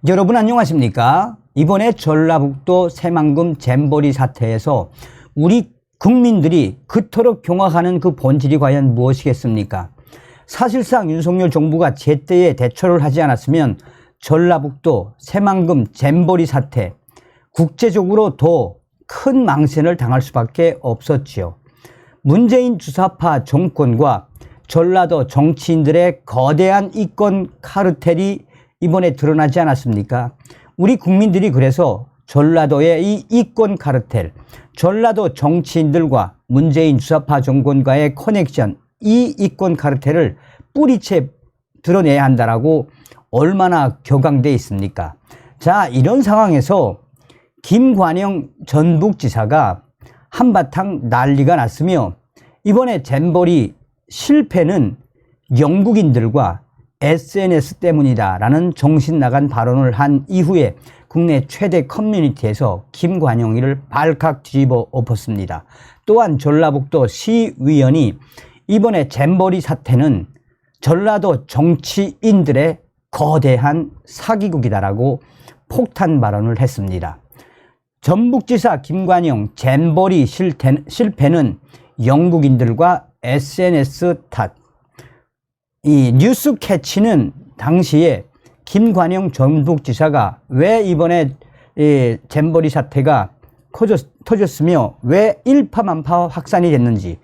여러분 안녕하십니까? 이번에 전라북도 새만금 잼버리 사태에서 우리 국민들이 그토록 경악하는 그 본질이 과연 무엇이겠습니까? 사실상 윤석열 정부가 제때에 대처를 하지 않았으면 전라북도 새만금 잼버리 사태 국제적으로 더 큰 망신을 당할 수밖에 없었지요. 문재인 주사파 정권과 전라도 정치인들의 거대한 이권 카르텔이 이번에 드러나지 않았습니까? 우리 국민들이 그래서 전라도의 이 이권 카르텔, 전라도 정치인들과 문재인 주사파 정권과의 커넥션, 이 이권 카르텔을 뿌리채 드러내야 한다라고 얼마나 격앙돼 있습니까? 자, 이런 상황에서 김관영 전북지사가 한바탕 난리가 났으며 이번에 잼버리 실패는 영국인들과 SNS 때문이다라는 정신나간 발언을 한 이후에 국내 최대 커뮤니티에서 김관영이를 발칵 뒤집어 엎었습니다. 또한 전라북도 시의원이 이번에 잼버리 사태는 전라도 정치인들의 거대한 사기극이다라고 폭탄 발언을 했습니다. 전북지사 김관영 잼버리 실패는 영국인들과 SNS 탓. 이 뉴스 캐치는 당시에 김관영 전북지사가 왜 이번에 잼버리 사태가 터졌으며 왜 일파만파 확산이 됐는지,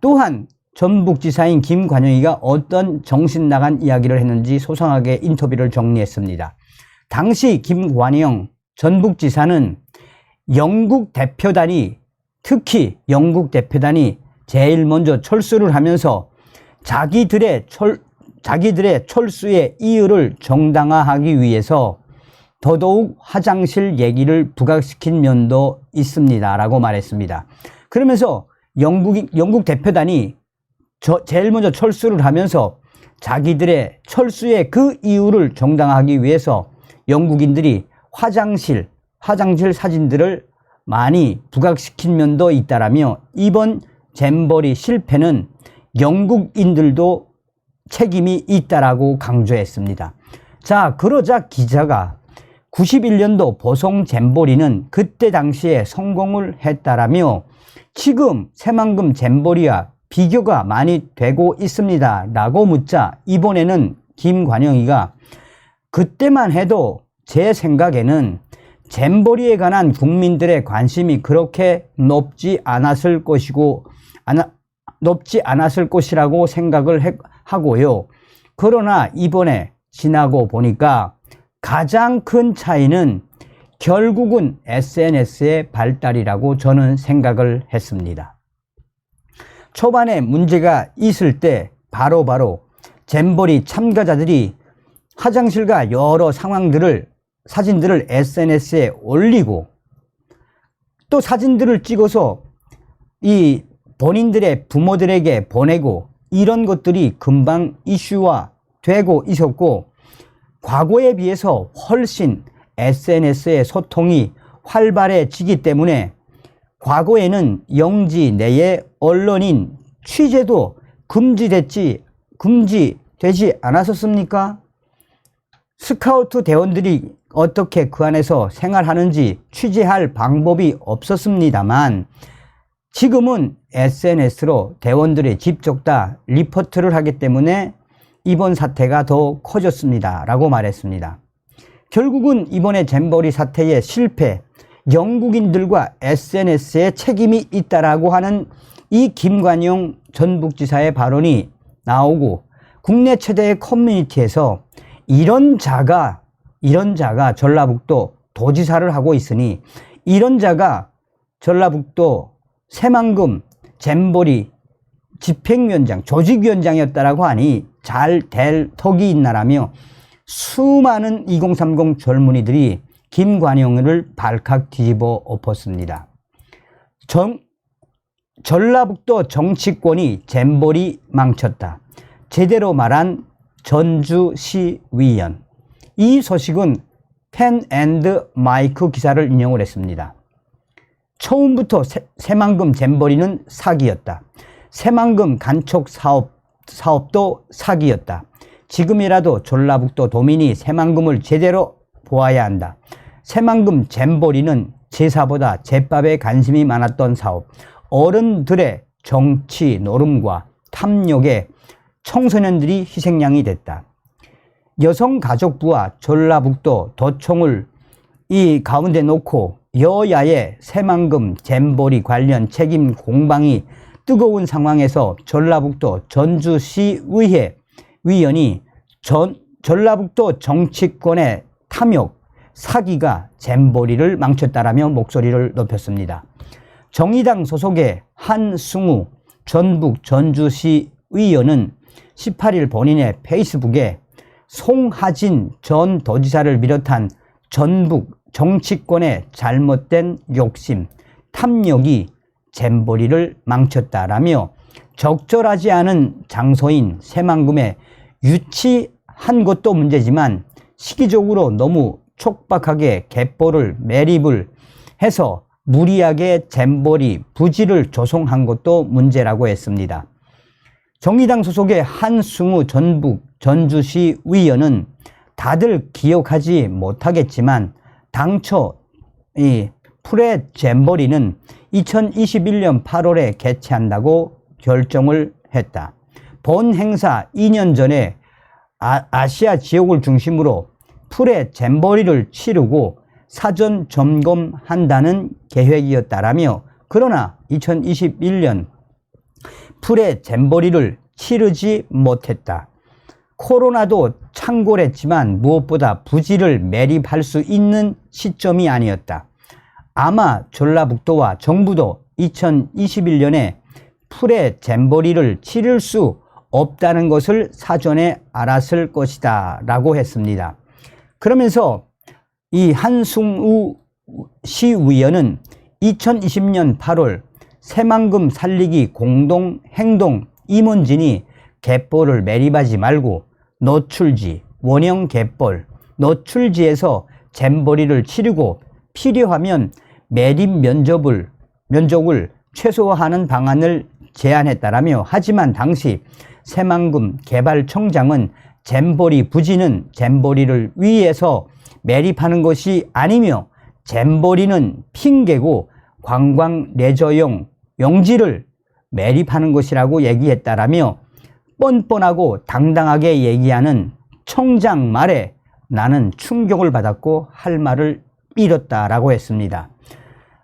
또한 전북지사인 김관영이가 어떤 정신나간 이야기를 했는지 소상하게 인터뷰를 정리했습니다. 당시 김관영 전북지사는 특히 영국 대표단이 제일 먼저 철수를 하면서 자기들의 철수의 이유를 정당화하기 위해서 더더욱 화장실 얘기를 부각시킨 면도 있습니다 라고 말했습니다. 그러면서 영국 대표단이 제일 먼저 철수를 하면서 자기들의 철수의 그 이유를 정당화하기 위해서 영국인들이 화장실 사진들을 많이 부각시킨 면도 있다라며 이번 잼버리 실패는 영국인들도 책임이 있다라고 강조했습니다. 자, 그러자 기자가 91년도 보성 잼버리는 그때 당시에 성공을 했다라며 지금 새만금 잼버리와 비교가 많이 되고 있습니다 라고 묻자 이번에는 김관영이가 그때만 해도 제 생각에는 잼버리에 관한 국민들의 관심이 그렇게 높지 않았을 것이라고 생각을 하고요. 그러나 이번에 지나고 보니까 가장 큰 차이는 결국은 SNS의 발달이라고 저는 생각을 했습니다. 초반에 문제가 있을 때 바로 잼버리 참가자들이 화장실과 여러 사진들을 SNS에 올리고 또 사진들을 찍어서 이 본인들의 부모들에게 보내고 이런 것들이 금방 이슈화 되고 있었고 과거에 비해서 훨씬 SNS의 소통이 활발해지기 때문에 과거에는 영지 내의 언론인 취재도 금지되지 않았었습니까? 스카우트 대원들이 어떻게 그 안에서 생활하는지 취재할 방법이 없었습니다만 지금은 SNS로 대원들이 직접 다 리포트를 하기 때문에 이번 사태가 더 커졌습니다 라고 말했습니다. 결국은 이번에 잼버리 사태의 실패, 영국인들과 SNS에 책임이 있다라고 하는 이 김관영 전북지사의 발언이 나오고 국내 최대의 커뮤니티에서 이런 자가 전라북도 도지사를 하고 있으니 이런 자가 전라북도 새만금 잼버리 집행위원장, 조직위원장이었다라고 하니 잘 될 턱이 있나라며 수많은 2030 젊은이들이 김관영을 발칵 뒤집어 엎었습니다. 전라북도 정치권이 잼버리 망쳤다. 제대로 말한 전주시의원. 이 소식은 펜앤마이크 기사를 인용을 했습니다. 처음부터 새만금 잼버리는 사기였다. 새만금 간촉 사업도 사기였다. 지금이라도 전라북도 도민이 새만금을 제대로 보아야 한다. 새만금 잼버리는 제사보다 제밥에 관심이 많았던 사업, 어른들의 정치 노름과 탐욕에 청소년들이 희생양이 됐다. 여성가족부와 전라북도 도청을 이 가운데 놓고 여야의 새만금 잼버리 관련 책임 공방이 뜨거운 상황에서 전라북도 전주시의회 위원이 전라북도 정치권의 탐욕, 사기가 잼버리를 망쳤다라며 목소리를 높였습니다. 정의당 소속의 한승우 전북 전주시 의원은 18일 본인의 페이스북에 송하진 전 도지사를 비롯한 전북 정치권의 잘못된 욕심, 탐욕이 잼버리를 망쳤다라며 적절하지 않은 장소인 새만금에 유치한 것도 문제지만 시기적으로 너무 촉박하게 갯벌을 매립을 해서 무리하게 잼버리 부지를 조성한 것도 문제라고 했습니다. 정의당 소속의 한승우 전북 전주시 의원은 다들 기억하지 못하겠지만 당초 이 프레 잼버리는 2021년 8월에 개최한다고 결정을 했다. 본 행사 2년 전에 아시아 지역을 중심으로 프레 잼버리를 치르고 사전 점검한다는 계획이었다라며, 그러나 2021년 프레 잼버리를 치르지 못했다. 코로나도 창궐했지만 무엇보다 부지를 매립할 수 있는 시점이 아니었다. 아마 전라북도와 정부도 2021년에 프레 잼버리를 치를 수 없다는 것을 사전에 알았을 것이다 라고 했습니다. 그러면서 이 한승우 시의원은 2020년 8월 새만금 살리기 공동행동 임원진이 갯벌을 매립하지 말고 노출지, 원형 갯벌, 노출지에서 잼버리를 치르고 필요하면 매립 면적을 최소화하는 방안을 제안했다라며, 하지만 당시 새만금 개발청장은 잼버리 부지는 잼버리를 위해서 매립하는 것이 아니며 잼버리는 핑계고 관광 레저용 용지를 매립하는 것이라고 얘기했다라며, 뻔뻔하고 당당하게 얘기하는 청장 말에 나는 충격을 받았고 할 말을 잃었다라고 했습니다.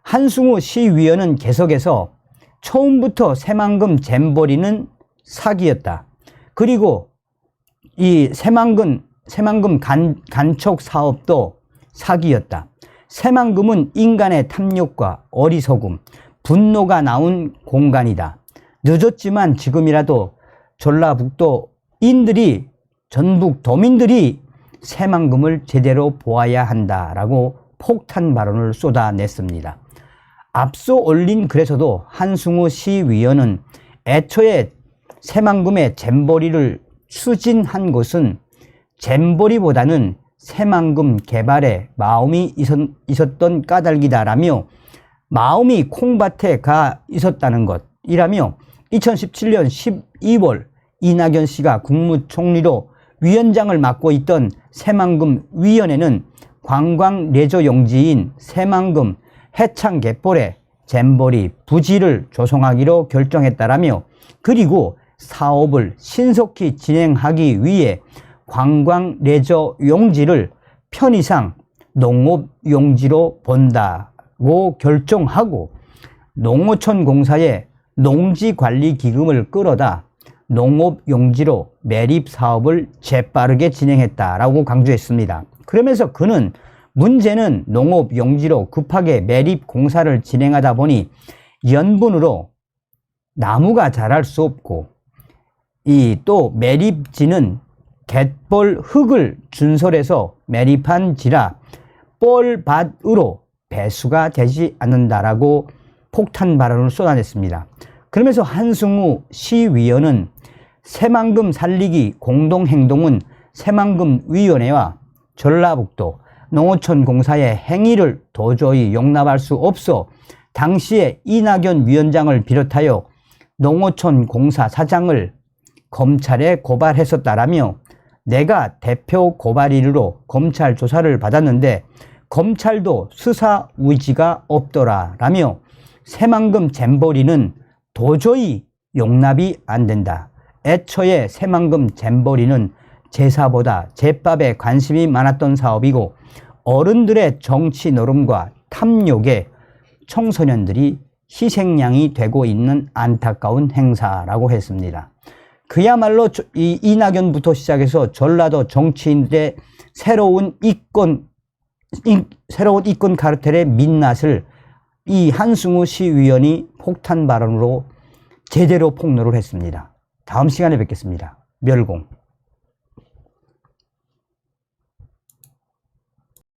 한승우 시의원은 계속해서 처음부터 새만금 잼버리는 사기였다. 그리고 이 새만금 간척 사업도 사기였다. 새만금은 인간의 탐욕과 어리석음, 분노가 나온 공간이다. 늦었지만 지금이라도 전라북도인들이, 전북 도민들이 새만금을 제대로 보아야 한다라고 폭탄 발언을 쏟아냈습니다. 앞서 올린 글에서도 한승우 시의원은 애초에 새만금의 잼버리를 추진한 것은 잼버리보다는 새만금 개발에 마음이 있었던 까닭이다라며, 마음이 콩밭에 가 있었다는 것이라며, 2017년 12월 이낙연 씨가 국무총리로 위원장을 맡고 있던 새만금 위원회는 관광 레저 용지인 새만금 해창 갯벌에 잼버리 부지를 조성하기로 결정했다라며, 그리고 사업을 신속히 진행하기 위해 관광 레저 용지를 편의상 농업 용지로 본다고 결정하고, 농어촌 공사에 농지 관리 기금을 끌어다 농업 용지로 매립 사업을 재빠르게 진행했다라고 강조했습니다. 그러면서 그는 문제는 농업 용지로 급하게 매립 공사를 진행하다 보니 연분으로 나무가 자랄 수 없고, 이 또 매립지는 갯벌 흙을 준설해서 매립한 지라 뻘밭으로 배수가 되지 않는다라고 폭탄 발언을 쏟아냈습니다. 그러면서 한승우 시의원은 새만금 살리기 공동행동은 새만금위원회와 전라북도 농어촌 공사의 행위를 도저히 용납할 수 없어 당시에 이낙연 위원장을 비롯하여 농어촌 공사 사장을 검찰에 고발했었다라며, 내가 대표 고발인으로 검찰 조사를 받았는데 검찰도 수사 의지가 없더라 라며 새만금 잼버리는 도저히 용납이 안 된다. 애초에 새만금 잼버리는 제사보다 제밥에 관심이 많았던 사업이고 어른들의 정치 노름과 탐욕에 청소년들이 희생양이 되고 있는 안타까운 행사라고 했습니다. 그야말로 이 이낙연부터 시작해서 전라도 정치인들의 새로운 이권 카르텔의 민낯을 이 한승우 시의원이 폭탄 발언으로 제대로 폭로를 했습니다. 다음 시간에 뵙겠습니다. 멸공.